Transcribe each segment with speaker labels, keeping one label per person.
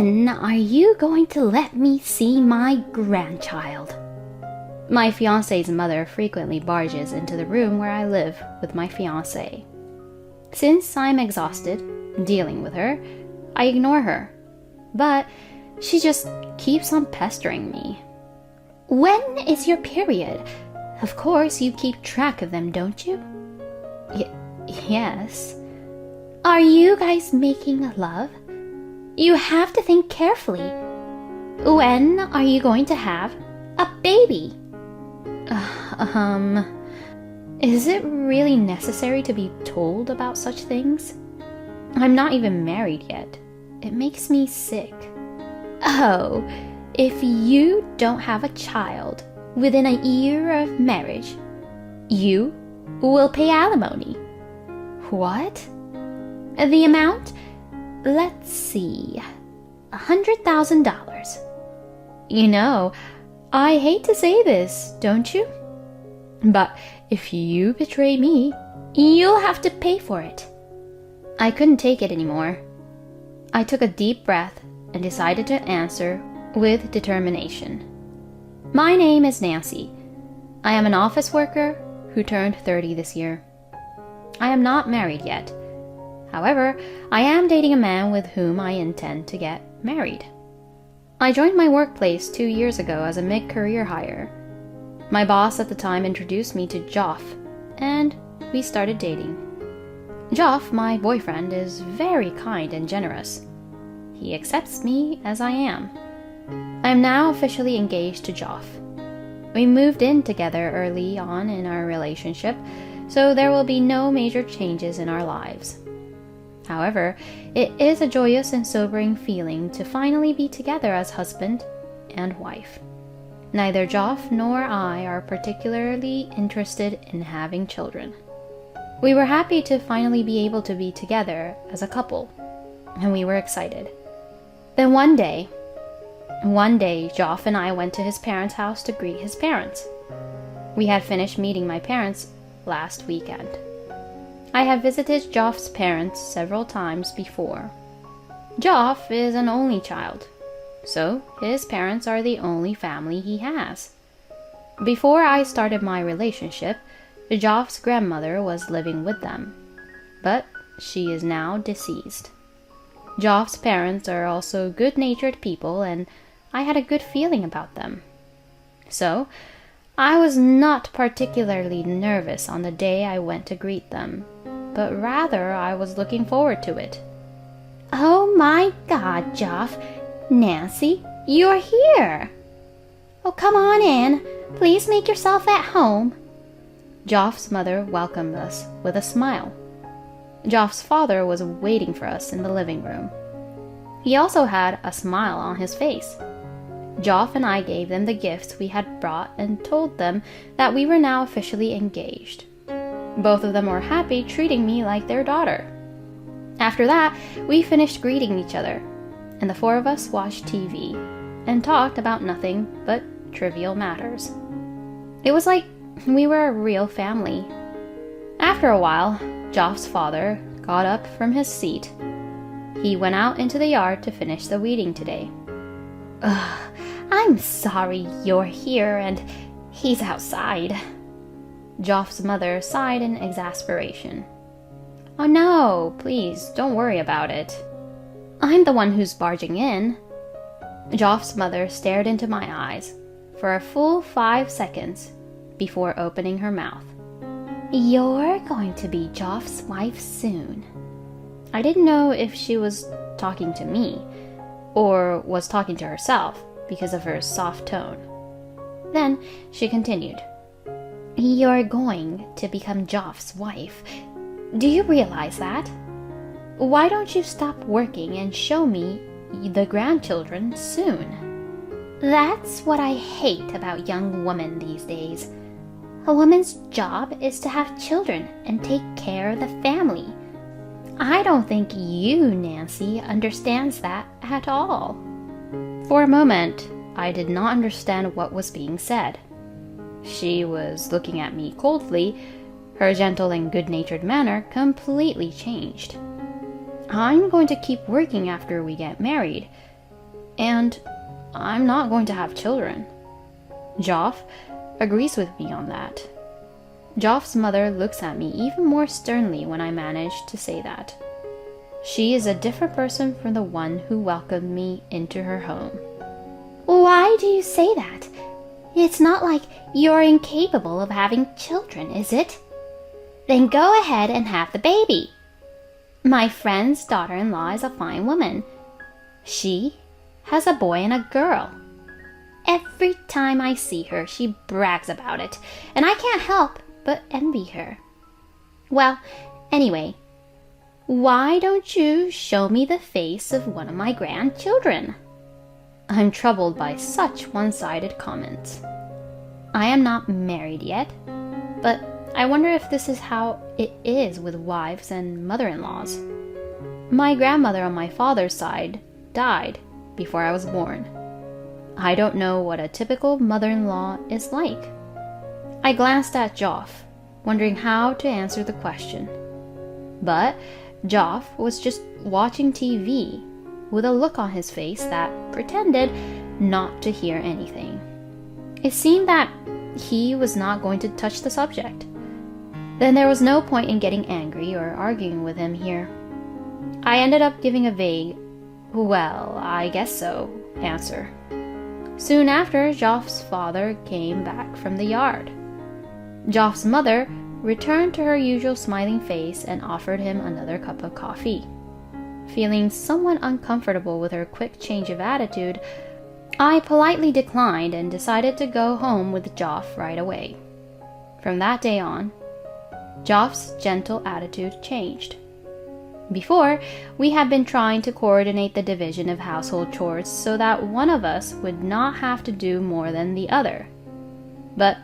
Speaker 1: When are you going to let me see my grandchild? My fiancé's mother frequently barges into the room where I live with my fiancé. Since I'm exhausted dealing with her, I ignore her. But she just keeps on pestering me. When is your period? Of course you keep track of them, don't you? Yes. Are you guys making love? You have to think carefully. When are you going to have a baby? Is it really necessary to be told about such things? I'm not even married yet. It makes me sick. Oh, if you don't have a child within a year of marriage, you will pay alimony. What? The amount? Let's see, $100,000. You know, I hate to say this, don't you? But if you betray me, you'll have to pay for it. I couldn't take it anymore. I took a deep breath and decided to answer with determination. My name is Nancy. I am an office worker who turned 30 this year. I am not married yet. However, I am dating a man with whom I intend to get married. I joined my workplace 2 years ago as a mid-career hire. My boss at the time introduced me to Joff, and we started dating. Joff, my boyfriend, is very kind and generous. He accepts me as I am. I am now officially engaged to Joff. We moved in together early on in our relationship, so there will be no major changes in our lives. However, it is a joyous and sobering feeling to finally be together as husband and wife. Neither Joff nor I are particularly interested in having children. We were happy to finally be able to be together as a couple, and we were excited. Then one day, Joff and I went to his parents' house to greet his parents. We had finished meeting my parents last weekend. I have visited Joff's parents several times before. Joff is an only child, so his parents are the only family he has. Before I started my relationship, Joff's grandmother was living with them, but she is now deceased. Joff's parents are also good-natured people, and I had a good feeling about them. So, I was not particularly nervous on the day I went to greet them, but rather I was looking forward to it. Oh my God, Joff! Nancy, you're here! Oh, come on in. Please make yourself at home. Joff's mother welcomed us with a smile. Joff's father was waiting for us in the living room. He also had a smile on his face. Joff and I gave them the gifts we had brought and told them that we were now officially engaged. Both of them were happy treating me like their daughter. After that, we finished greeting each other, and the four of us watched TV and talked about nothing but trivial matters. It was like we were a real family. After a while, Joff's father got up from his seat. He went out into the yard to finish the weeding today. Ugh, I'm sorry you're here and he's outside. Joff's mother sighed in exasperation. Oh no, please, don't worry about it. I'm the one who's barging in. Joff's mother stared into my eyes for a full 5 seconds before opening her mouth. You're going to be Joff's wife soon. I didn't know if she was talking to me or was talking to herself because of her soft tone. Then she continued. You're going to become Joff's wife. Do you realize that? Why don't you stop working and show me the grandchildren soon? That's what I hate about young women these days. A woman's job is to have children and take care of the family. I don't think you, Nancy, understands that at all. For a moment, I did not understand what was being said. She was looking at me coldly. Her gentle and good-natured manner completely changed. I'm going to keep working after we get married. And I'm not going to have children. Joff agrees with me on that. Joff's mother looks at me even more sternly when I manage to say that. She is a different person from the one who welcomed me into her home. Why do you say that? It's not like you're incapable of having children, is it? Then go ahead and have the baby. My friend's daughter-in-law is a fine woman. She has a boy and a girl. Every time I see her, she brags about it, and I can't help but envy her. Well, anyway, why don't you show me the face of one of my grandchildren? I'm troubled by such one-sided comments. I am not married yet, but I wonder if this is how it is with wives and mother-in-laws. My grandmother on my father's side died before I was born. I don't know what a typical mother-in-law is like. I glanced at Joff, wondering how to answer the question. But Joff was just watching TV with a look on his face that pretended not to hear anything. It seemed that he was not going to touch the subject. Then there was no point in getting angry or arguing with him here. I ended up giving a vague, "Well, I guess so," answer. Soon after, Joff's father came back from the yard. Joff's mother returned to her usual smiling face and offered him another cup of coffee. Feeling somewhat uncomfortable with her quick change of attitude, I politely declined and decided to go home with Joff right away. From that day on, Joff's gentle attitude changed. Before, we had been trying to coordinate the division of household chores so that one of us would not have to do more than the other. But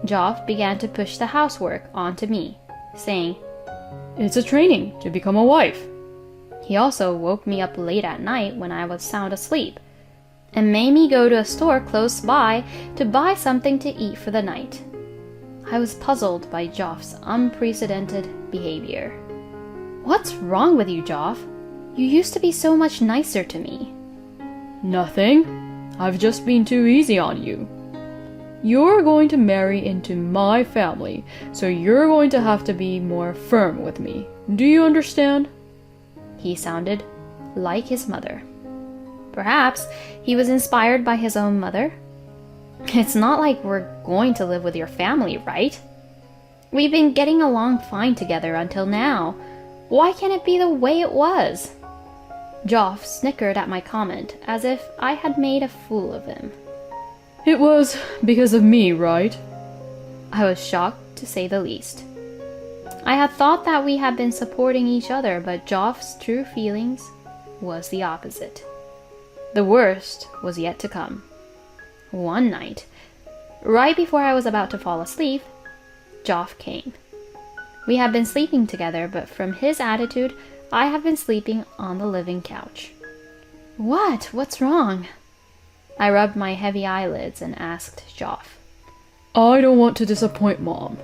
Speaker 1: Joff began to push the housework onto me, saying, "It's a training to become a wife." He also woke me up late at night when I was sound asleep, and made me go to a store close by to buy something to eat for the night. I was puzzled by Joff's unprecedented behavior. "What's wrong with you, Joff? You used to be so much nicer to me."
Speaker 2: "Nothing. I've just been too easy on you. You're going to marry into my family, so you're going to have to be more firm with me. Do you understand?"
Speaker 1: He sounded like his mother. Perhaps he was inspired by his own mother. It's not like we're going to live with your family, right? We've been getting along fine together until now. Why can't it be the way it was? Joff snickered at my comment, as if I had made a fool of him.
Speaker 2: "It was because of me, right?"
Speaker 1: I was shocked, to say the least. I had thought that we had been supporting each other, but Joff's true feelings was the opposite. The worst was yet to come. One night, right before I was about to fall asleep, Joff came. We had been sleeping together, but from his attitude, I had been sleeping on the living couch. What's wrong?" I rubbed my heavy eyelids and asked Joff.
Speaker 2: "I don't want to disappoint Mom."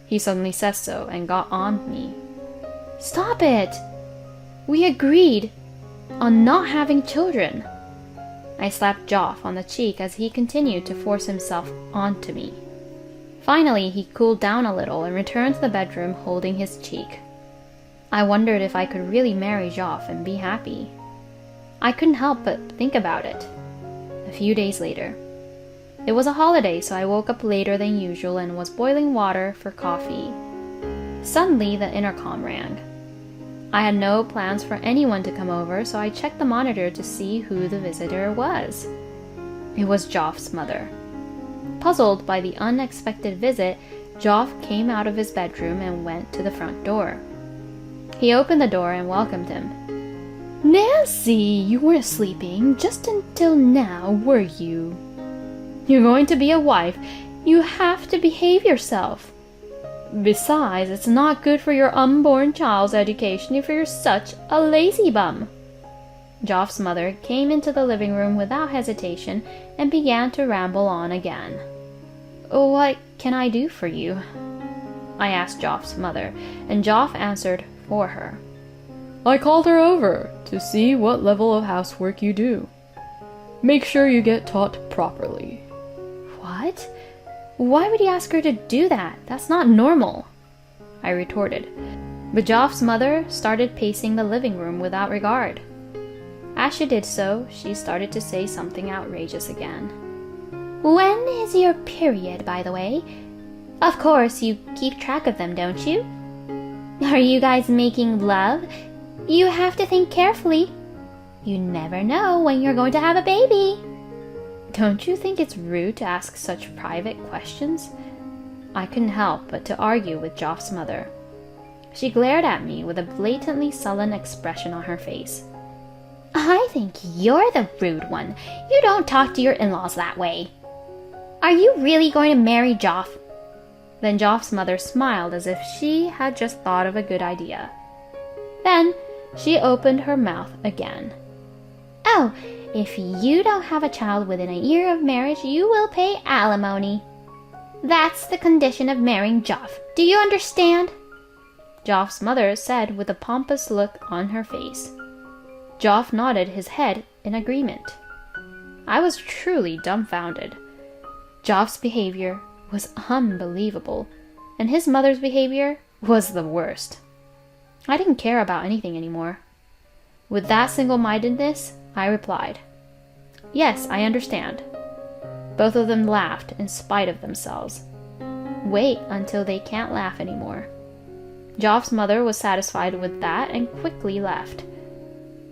Speaker 1: He suddenly said so and got on me. "Stop it! We agreed on not having children." I slapped Joff on the cheek as he continued to force himself onto me. Finally, he cooled down a little and returned to the bedroom holding his cheek. I wondered if I could really marry Joff and be happy. I couldn't help but think about it. A few days later. It was a holiday, so I woke up later than usual and was boiling water for coffee. Suddenly, the intercom rang. I had no plans for anyone to come over, so I checked the monitor to see who the visitor was. It was Joff's mother. Puzzled by the unexpected visit, Joff came out of his bedroom and went to the front door. He opened the door and welcomed him. "Nancy, you weren't sleeping just until now, were you? You're going to be a wife. You have to behave yourself. Besides, it's not good for your unborn child's education if you're such a lazy bum." Joff's mother came into the living room without hesitation and began to ramble on again. "What can I do for you?" I asked Joff's mother, and Joff answered for her.
Speaker 2: "I called her over to see what level of housework you do. Make sure you get taught properly.
Speaker 1: What? Why would you ask her to do that? That's not normal, I retorted. But Joff's mother started pacing the living room without regard. As she did so, she started to say something outrageous again. When is your period, by the way? Of course, you keep track of them, don't you? Are you guys making love? You have to think carefully. You never know when you're going to have a baby. Don't you think it's rude to ask such private questions? I couldn't help but to argue with Joff's mother. She glared at me with a blatantly sullen expression on her face. I think you're the rude one. You don't talk to your in-laws that way. Are you really going to marry Joff? Then Joff's mother smiled as if she had just thought of a good idea. Then she opened her mouth again. Oh, if you don't have a child within a year of marriage, you will pay alimony. That's the condition of marrying Joff. Do you understand? Joff's mother said with a pompous look on her face. Joff nodded his head in agreement. I was truly dumbfounded. Joff's behavior was unbelievable, and his mother's behavior was the worst. I didn't care about anything anymore. With that single-mindedness, I replied, Yes, I understand. Both of them laughed in spite of themselves. Wait until they can't laugh anymore. Joff's mother was satisfied with that and quickly left.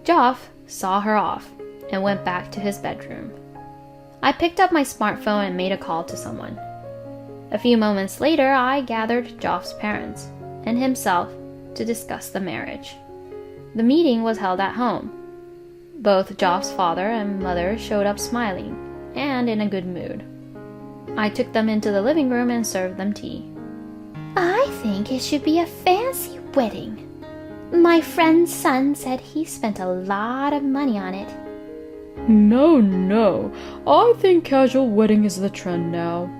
Speaker 1: Joff saw her off and went back to his bedroom. I picked up my smartphone and made a call to someone. A few moments later, I gathered Joff's parents and himself to discuss the marriage. The meeting was held at home. Both Joff's father and mother showed up smiling and in a good mood. I took them into the living room and served them tea. I think it should be a fancy wedding. My friend's son said he spent a lot of money on it.
Speaker 2: No. I think casual wedding is the trend now.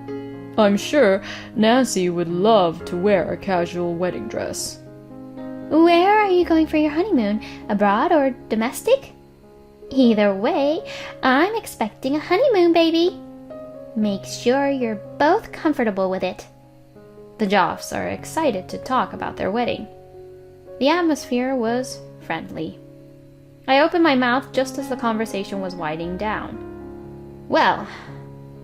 Speaker 2: I'm sure Nancy would love to wear a casual wedding dress.
Speaker 1: Where are you going for your honeymoon? Abroad or domestic? Either way, I'm expecting a honeymoon baby. Make sure you're both comfortable with it. The Joffs are excited to talk about their wedding. The atmosphere was friendly. I opened my mouth just as the conversation was winding down. Well,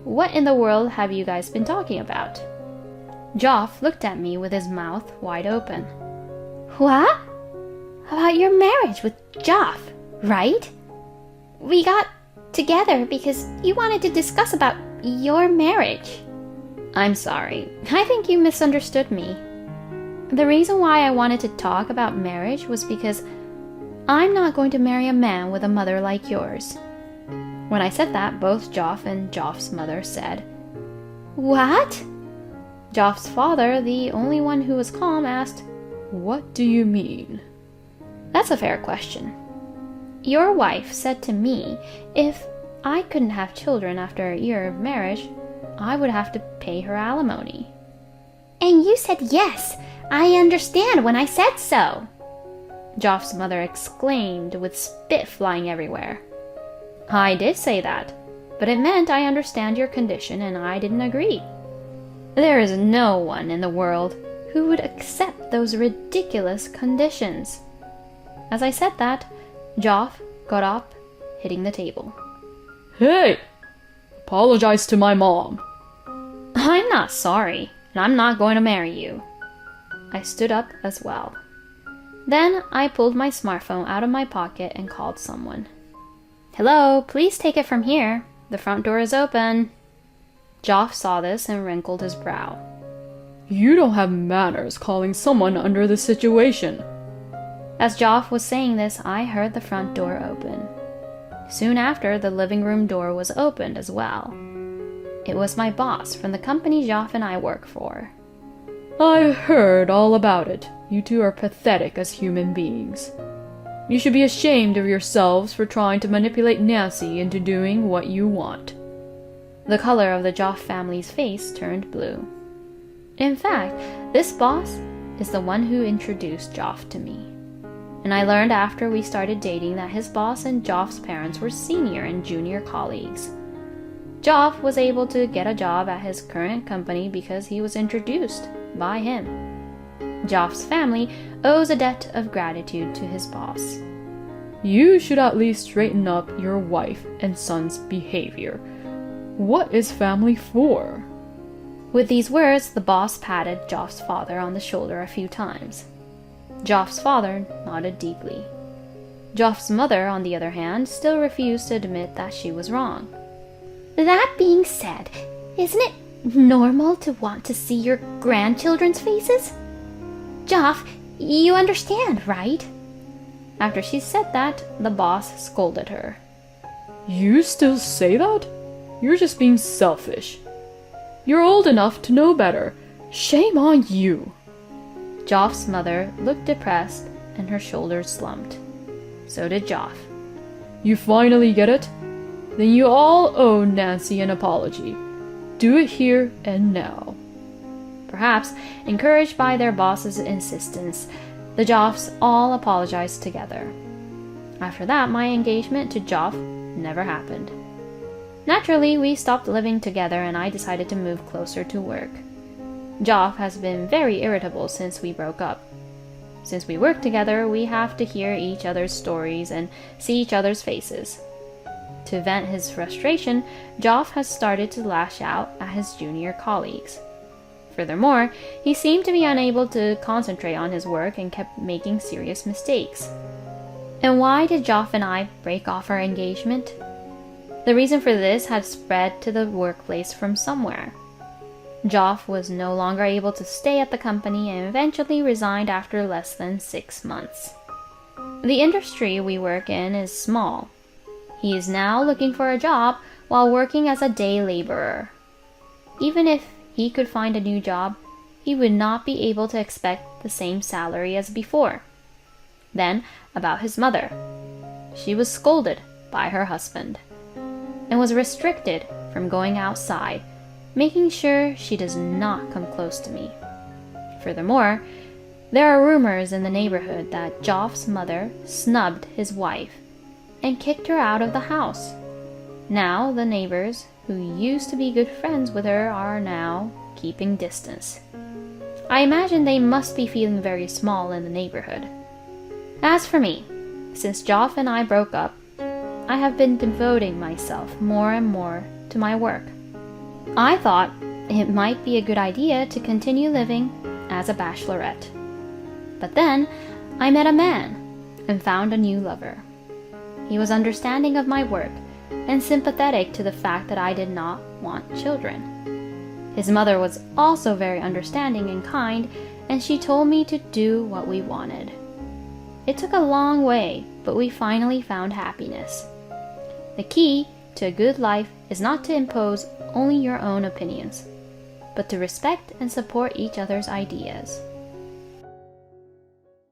Speaker 1: what in the world have you guys been talking about? Joff looked at me with his mouth wide open. What? About your marriage with Joff, right? We got together because you wanted to discuss about your marriage. I'm sorry. I think you misunderstood me. The reason why I wanted to talk about marriage was because I'm not going to marry a man with a mother like yours. When I said that, both Joff and Joff's mother said, What? Joff's father, the only one who was calm, asked,
Speaker 2: What do you mean?
Speaker 1: That's a fair question. Your wife said to me if I couldn't have children after a year of marriage, I would have to pay her alimony. And you said yes. I understand when I said so. Joff's mother exclaimed with spit flying everywhere. I did say that, but it meant I understand your condition and I didn't agree. There is no one in the world who would accept those ridiculous conditions. As I said that, Joff got up, hitting the table.
Speaker 2: Hey! Apologize to my mom.
Speaker 1: I'm not sorry, and I'm not going to marry you. I stood up as well. Then I pulled my smartphone out of my pocket and called someone. Hello, please take it from here. The front door is open. Joff saw this and wrinkled his brow.
Speaker 2: You don't have manners calling someone under this situation.
Speaker 1: As Joff was saying this, I heard the front door open. Soon after, the living room door was opened as well. It was my boss from the company Joff and I work for.
Speaker 2: I heard all about it. You two are pathetic as human beings. You should be ashamed of yourselves for trying to manipulate Nancy into doing what you want.
Speaker 1: The color of the Joff family's face turned blue. In fact, this boss is the one who introduced Joff to me. and I learned after we started dating that his boss and Joff's parents were senior and junior colleagues. Joff was able to get a job at his current company because he was introduced by him. Joff's family owes a debt of gratitude to his boss.
Speaker 2: You should at least straighten up your wife and son's behavior. What is family for?
Speaker 1: With these words, the boss patted Joff's father on the shoulder a few times. Joff's father nodded deeply. Joff's mother, on the other hand, still refused to admit that she was wrong. That being said, isn't it normal to want to see your grandchildren's faces? Joff, you understand, right? After she said that, the boss scolded her.
Speaker 2: You still say that? You're just being selfish. You're old enough to know better. Shame on you.
Speaker 1: Joff's mother looked depressed and her shoulders slumped. So did Joff.
Speaker 2: You finally get it? Then you all owe Nancy an apology. Do it here and now.
Speaker 1: Perhaps, encouraged by their boss's insistence, the Joffs all apologized together. After that, my engagement to Joff never happened. Naturally, we stopped living together and I decided to move closer to work. Joff has been very irritable since we broke up. Since we work together, we have to hear each other's stories and see each other's faces. To vent his frustration, Joff has started to lash out at his junior colleagues. Furthermore, he seemed to be unable to concentrate on his work and kept making serious mistakes. And why did Joff and I break off our engagement? The reason for this had spread to the workplace from somewhere. Joff was no longer able to stay at the company and eventually resigned after less than 6 months. The industry we work in is small. He is now looking for a job while working as a day laborer. Even if he could find a new job, he would not be able to expect the same salary as before. Then, about his mother. She was scolded by her husband and was restricted from going outside, making sure she does not come close to me. Furthermore, there are rumors in the neighborhood that Joff's mother snubbed his wife and kicked her out of the house. Now the neighbors, who used to be good friends with her, are now keeping distance. I imagine they must be feeling very small in the neighborhood. As for me, since Joff and I broke up, I have been devoting myself more and more to my work. I thought it might be a good idea to continue living as a bachelorette. But then I met a man and found a new lover. He was understanding of my work and sympathetic to the fact that I did not want children. His mother was also very understanding and kind, and she told me to do what we wanted. It took a long way, but we finally found happiness. The key to a good life is not to impose only your own opinions, but to respect and support each other's ideas.